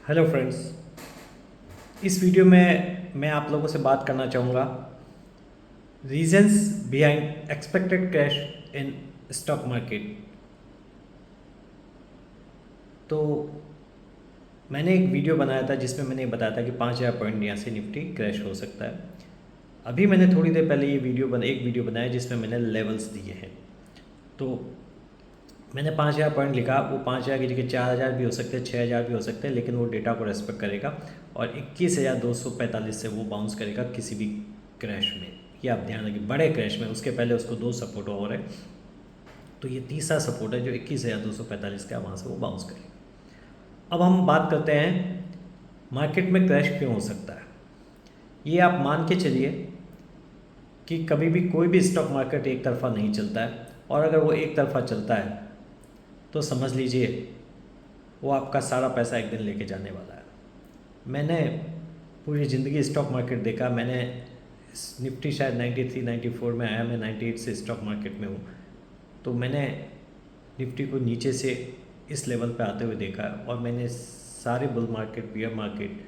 Hello friends. इस video में मैं आप लोगों से बात करना चाहूँगा reasons behind expected crash in stock market. तो मैंने एक वीडियो बनाया था जिसमें मैंने बताया था कि 5,000 पॉइंट यहाँ से निफ्टी क्रैश हो सकता है। अभी मैंने थोड़ी देर पहले एक वीडियो बनाया जिसमें मैंने लेवल्स दिए हैं। तो मैंने 5,000 पॉइंट लिखा, वो 5,000 की जगह 4,000 भी हो सकते हैं, 6,000 भी हो सकते हैं, लेकिन वो डेटा को रेस्पेक्ट करेगा और 21,245 से वो बाउंस करेगा किसी भी क्रैश में। ये आप ध्यान रखिए, बड़े क्रैश में। उसके पहले उसको 2 सपोर्ट और है, तो ये तीसरा सपोर्ट है जो 21,245 का, वहाँ से वो बाउंस करेगा। अब हम बात करते हैं मार्केट में क्रैश क्यों हो सकता है। ये आप मान के चलिए कि कभी भी कोई भी स्टॉक मार्केट एक तरफा नहीं चलता है, और अगर वो एक तरफा चलता है तो समझ लीजिए वो आपका सारा पैसा एक दिन लेके जाने वाला है। मैंने पूरी ज़िंदगी स्टॉक मार्केट देखा। मैंने निफ्टी शायद 93 94 में आया, मैं 98 से स्टॉक मार्केट में हूँ। तो मैंने निफ्टी को नीचे से इस लेवल पे आते हुए देखा है, और मैंने सारे बुल मार्केट, बियर मार्केट,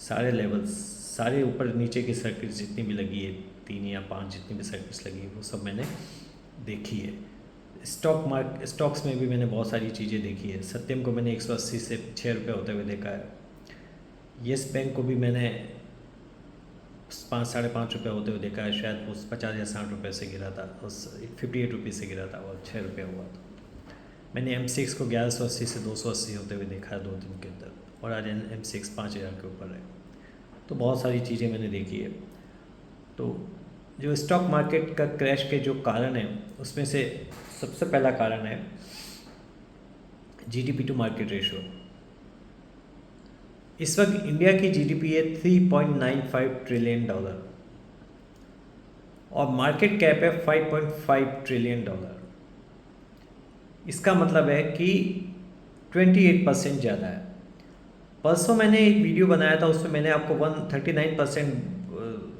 सारे लेवल्स, सारे ऊपर नीचे की सर्किट जितनी भी लगी है, 3 या 5 जितनी भी सर्किट्स लगी है, वो सब मैंने देखी है। स्टॉक्स में भी मैंने बहुत सारी चीज़ें देखी है। सत्यम को मैंने 180 से 6 रुपये होते हुए देखा है। येस बैंक को भी मैंने 5 साढ़े 5 रुपये होते हुए देखा है। शायद वो 50 या 60 रुपये से गिरा था, उस 58 रुपीज़ से गिरा था और 6 रुपये हुआ था। मैंने M6 को 1180 से 280 होते हुए देखा है 2 दिन के अंदर, और आज M6 5,000 के ऊपर है। तो बहुत सारी चीज़ें मैंने देखी है। तो जो स्टॉक मार्केट का क्रैश के जो कारण है, उसमें से सबसे पहला कारण है जीडीपी टू मार्केट रेशो। इस वक्त इंडिया की जीडीपी है $3.95 ट्रिलियन, और मार्केट कैप है $5.5 ट्रिलियन। इसका मतलब है कि 28% ज़्यादा है। परसों मैंने एक वीडियो बनाया था, उसमें मैंने आपको 139%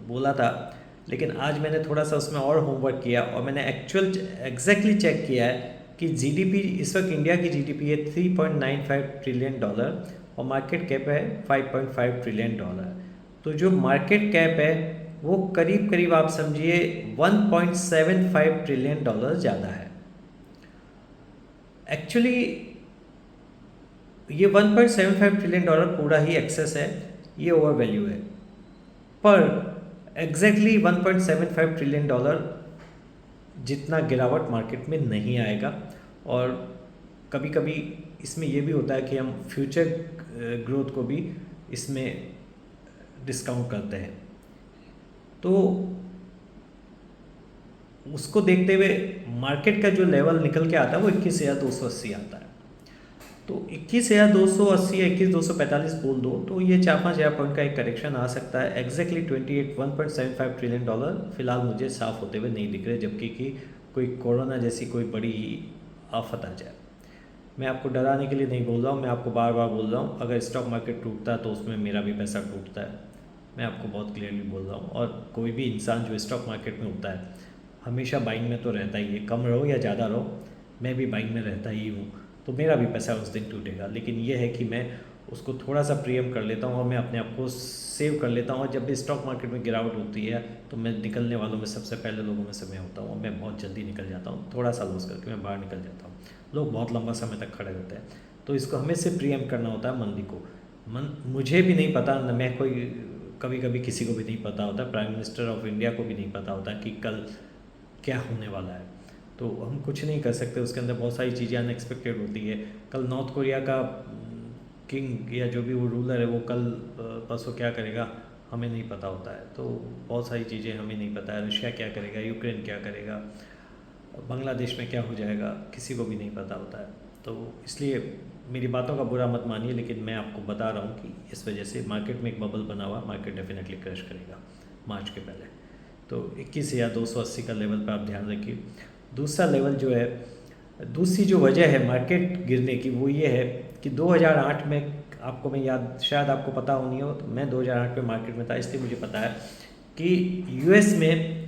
बोला था, लेकिन आज मैंने थोड़ा सा उसमें और होमवर्क किया और मैंने एग्जैक्टली चेक किया है कि जीडीपी इस वक्त इंडिया की जीडीपी है $3.95 ट्रिलियन, और मार्केट कैप है $5.5 ट्रिलियन। तो जो मार्केट कैप है वो करीब करीब आप समझिए $1.75 ट्रिलियन ज़्यादा है। एक्चुअली ये $1.75 ट्रिलियन पूरा ही एक्सेस है, ये ओवर वैल्यू है। पर एग्जैक्टली $1.75 ट्रिलियन जितना गिरावट मार्केट में नहीं आएगा। और कभी कभी इसमें ये भी होता है कि हम फ्यूचर ग्रोथ को भी इसमें डिस्काउंट करते हैं। तो उसको देखते हुए मार्केट का जो लेवल निकल के आता है वो 21,280 आता है। तो 21,280 या 21,245 बोल दो, तो ये 4-5 हज़ार पॉइंट का एक करेक्शन आ सकता है। एग्जैक्टली 1.75 ट्रिलियन डॉलर फिलहाल मुझे साफ होते हुए नहीं दिख रहे, जबकि कि कोई कोरोना जैसी कोई बड़ी आफत आ जाए। मैं आपको डराने के लिए नहीं बोल रहा हूँ, मैं आपको बार बार बोल रहा हूँ, अगर स्टॉक मार्केट टूटता है तो उसमें मेरा भी पैसा टूटता है। मैं आपको बहुत क्लियरली बोल रहा हूँ। और कोई भी इंसान जो स्टॉक मार्केट में होता है हमेशा बाइंग में तो रहता ही है, कम रहो या ज़्यादा रहो, मैं भी बाइंग में रहता ही हूँ। तो मेरा भी पैसा उस दिन टूटेगा, लेकिन ये है कि मैं उसको थोड़ा सा प्रीएम कर लेता हूँ और मैं अपने आप को सेव कर लेता हूँ। और जब भी स्टॉक मार्केट में गिरावट होती है तो मैं निकलने वालों में सबसे पहले लोगों में से मैं होता हूँ, और मैं बहुत जल्दी निकल जाता हूँ। थोड़ा सा लॉस करके मैं बाहर निकल जाता हूँ। लोग बहुत लंबा समय तक खड़े रहते हैं, तो इसको हमें से प्रीएम करना होता है मंदी को। मुझे भी नहीं पता, न मैं कोई, कभी कभी किसी को भी नहीं पता होता, प्राइम मिनिस्टर ऑफ इंडिया को भी नहीं पता होता कि कल क्या होने वाला है। तो हम कुछ नहीं कर सकते, उसके अंदर बहुत सारी चीज़ें अनएक्सपेक्टेड होती है। कल नॉर्थ कोरिया का किंग या जो भी वो रूलर है वो कल परसों क्या करेगा हमें नहीं पता होता है। तो बहुत सारी चीज़ें हमें नहीं पता है। रशिया क्या करेगा, यूक्रेन क्या करेगा, बांग्लादेश में क्या हो जाएगा, किसी को भी नहीं पता होता है। तो इसलिए मेरी बातों का बुरा मत मानिए, लेकिन मैं आपको बता रहा हूँ कि इस वजह से मार्केट में एक बबल बना हुआ, मार्केट डेफिनेटली क्रैश करेगा मार्च के पहले। तो 21,280 का लेवल पर आप ध्यान रखिए। दूसरा लेवल जो है, दूसरी जो वजह है मार्केट गिरने की, वो ये है कि 2008 में, आपको मैं याद, शायद आपको पता हो नहीं हो, तो मैं 2008 में मार्केट में था, इसलिए मुझे पता है कि यूएस में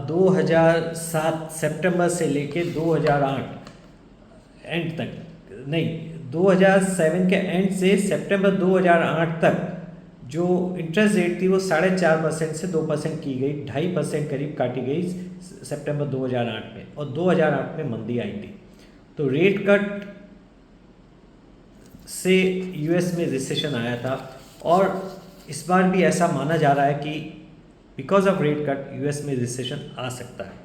2007 सितंबर से लेके 2008 एंड तक, नहीं 2007 के एंड से सितंबर 2008 तक जो इंटरेस्ट रेट थी वो 4.5% से 2% की गई, 2.5% करीब काटी गई सितंबर 2008 में, और 2008 में मंदी आई थी। तो रेट कट से यूएस में रिसेशन आया था, और इस बार भी ऐसा माना जा रहा है कि because of rate cut US में रिसेशन आ सकता है।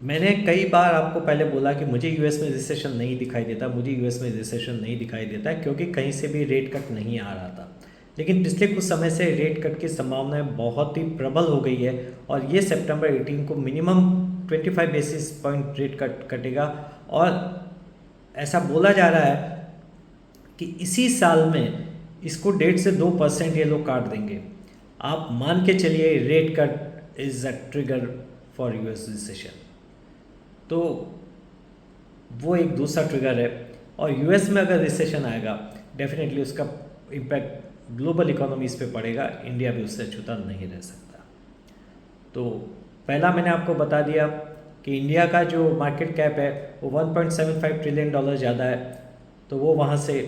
मैंने कई बार आपको पहले बोला कि मुझे यूएस में रिसेशन नहीं दिखाई देता, मुझे यूएस में रिसेशन नहीं दिखाई देता है, क्योंकि कहीं से भी रेट कट नहीं आ रहा था। लेकिन पिछले कुछ समय से रेट कट की संभावनाएं बहुत ही प्रबल हो गई है, और ये सितंबर 18 को minimum 25 basis point rate cut कटेगा, और ऐसा बोला जा रहा है कि इसी साल में इसको 1.5 से 2% ये लोग काट देंगे। आप मान के चलिए rate cut is a trigger for US recession. तो वो एक दूसरा ट्रिगर है, और यूएस में अगर रिसेशन आएगा डेफिनेटली उसका इम्पैक्ट ग्लोबल इकोनॉमीज़ पे पड़ेगा, इंडिया भी उससे छूता नहीं रह सकता। तो पहला मैंने आपको बता दिया कि इंडिया का जो मार्केट कैप है वो 1.75 ट्रिलियन डॉलर ज़्यादा है, तो वो वहाँ से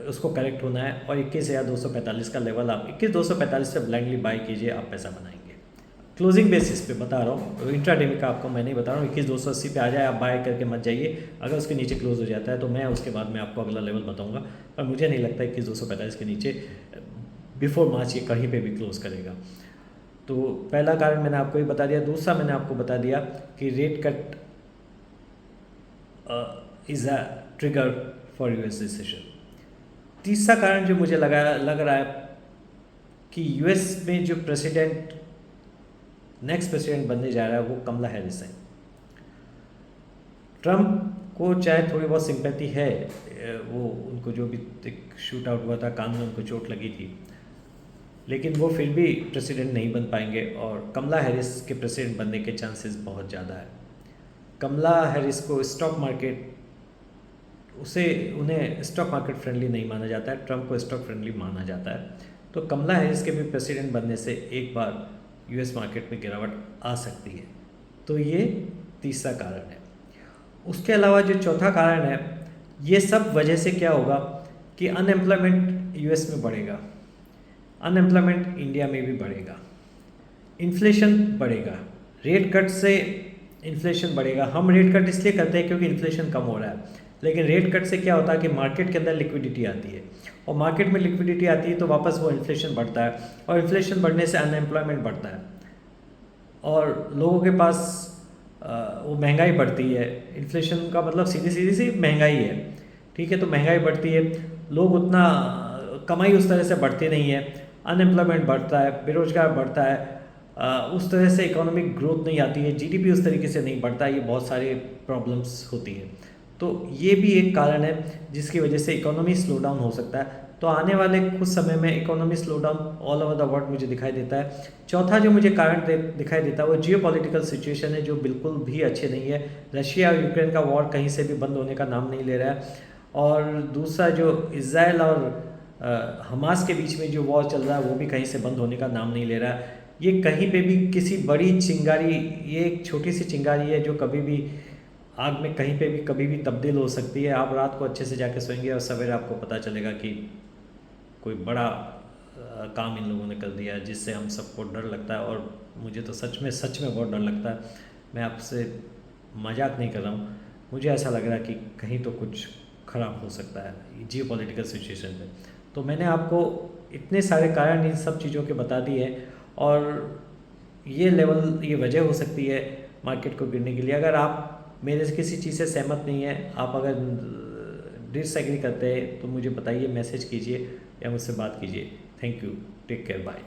उसको करेक्ट होना है, और 21,245 का लेवल आप 21,245 से ब्लाइंडली बाई कीजिए, आप पैसा बनाएंगे। क्लोजिंग बेसिस पे बता रहा हूँ, इंट्राडे में का आपको मैं नहीं बता रहा हूँ। 21,280 पे आ जाए आप बाय करके मत जाइए, अगर उसके नीचे क्लोज हो जाता है तो मैं उसके बाद में आपको अगला लेवल बताऊँगा, पर मुझे नहीं लगता 21,245 के नीचे बिफोर मार्च ये कहीं पे भी क्लोज करेगा। तो पहला कारण मैंने आपको ये बता दिया। दूसरा मैंने आपको बता दिया कि rate cut is a trigger for US recession. तीसरा कारण जो मुझे लग रहा है कि यूएस में जो नेक्स्ट प्रेसिडेंट बनने जा रहा है वो कमला हैरिस है। ट्रम्प को चाहे थोड़ी बहुत सिंपैथी है, वो उनको जो भी एक शूट आउट हुआ था, कान में उनको चोट लगी थी, लेकिन वो फिर भी प्रेसिडेंट नहीं बन पाएंगे, और कमला हैरिस के प्रेसिडेंट बनने के चांसेस बहुत ज़्यादा है। कमला हैरिस को स्टॉक मार्केट उन्हें स्टॉक मार्केट फ्रेंडली नहीं माना जाता है, ट्रम्प को स्टॉक फ्रेंडली माना जाता है। तो कमला हैरिस के भी प्रेसिडेंट बनने से एक बार यूएस मार्केट में गिरावट आ सकती है। तो ये तीसरा कारण है। उसके अलावा जो चौथा कारण है, ये सब वजह से क्या होगा कि अनएम्प्लॉयमेंट यूएस में बढ़ेगा, अनएम्प्लॉयमेंट इंडिया में भी बढ़ेगा, इन्फ्लेशन बढ़ेगा, रेट कट से इन्फ्लेशन बढ़ेगा। हम रेट कट इसलिए करते हैं क्योंकि इन्फ्लेशन कम हो रहा है, लेकिन रेट कट से क्या होता है कि मार्केट के अंदर लिक्विडिटी आती है, और मार्केट में लिक्विडिटी आती है तो वापस वो इन्फ्लेशन बढ़ता है, और इन्फ्लेशन बढ़ने से अनएम्प्लॉयमेंट बढ़ता है, और लोगों के पास वो महंगाई बढ़ती है। इन्फ्लेशन का मतलब सीधी सी महंगाई है, ठीक है। तो महंगाई बढ़ती है, लोग उतना कमाई उस तरह से बढ़ती नहीं है, अनएम्प्लॉयमेंट बढ़ता है, बेरोजगार बढ़ता है, उस तरह से इकोनॉमिक ग्रोथ नहीं आती है, जीडीपी उस तरीके से नहीं बढ़ता, ये बहुत सारे प्रॉब्लम्स होती है। तो ये भी एक कारण है जिसकी वजह से इकोनॉमी स्लो डाउन हो सकता है। तो आने वाले कुछ समय में economy slow down all over the world मुझे दिखाई देता है। चौथा जो मुझे कारण दिखाई देता है वो जियोपॉलिटिकल सिचुएशन है, जो बिल्कुल भी अच्छे नहीं है। रशिया और यूक्रेन का वॉर कहीं से भी बंद होने का नाम नहीं ले रहा है, और दूसरा जो इज़राइल और हमास के बीच में जो वॉर चल रहा है वो भी कहीं से बंद होने का नाम नहीं ले रहा है। ये कहीं पे भी किसी बड़ी चिंगारी, ये एक छोटी सी चिंगारी है जो कभी भी आग में कहीं पे भी कभी भी तब्दील हो सकती है। आप रात को अच्छे से जाके सोएंगे और सवेरे आपको पता चलेगा कि कोई बड़ा काम इन लोगों ने कर दिया है, जिससे हम सबको डर लगता है। और मुझे तो सच में बहुत डर लगता है। मैं आपसे मजाक नहीं कर रहा हूँ, मुझे ऐसा लग रहा है कि कहीं तो कुछ ख़राब हो सकता है जियो पॉलिटिकल सिचुएशन में। तो मैंने आपको इतने सारे कारण इन सब चीज़ों के बता दिए हैं, और ये लेवल, ये वजह हो सकती है मार्केट को गिरने के लिए। अगर आप मेरे से किसी चीज़ से सहमत नहीं है, आप अगर डिसएग्री करते हैं तो मुझे बताइए, मैसेज कीजिए या मुझसे बात कीजिए। Thank you, take care, bye.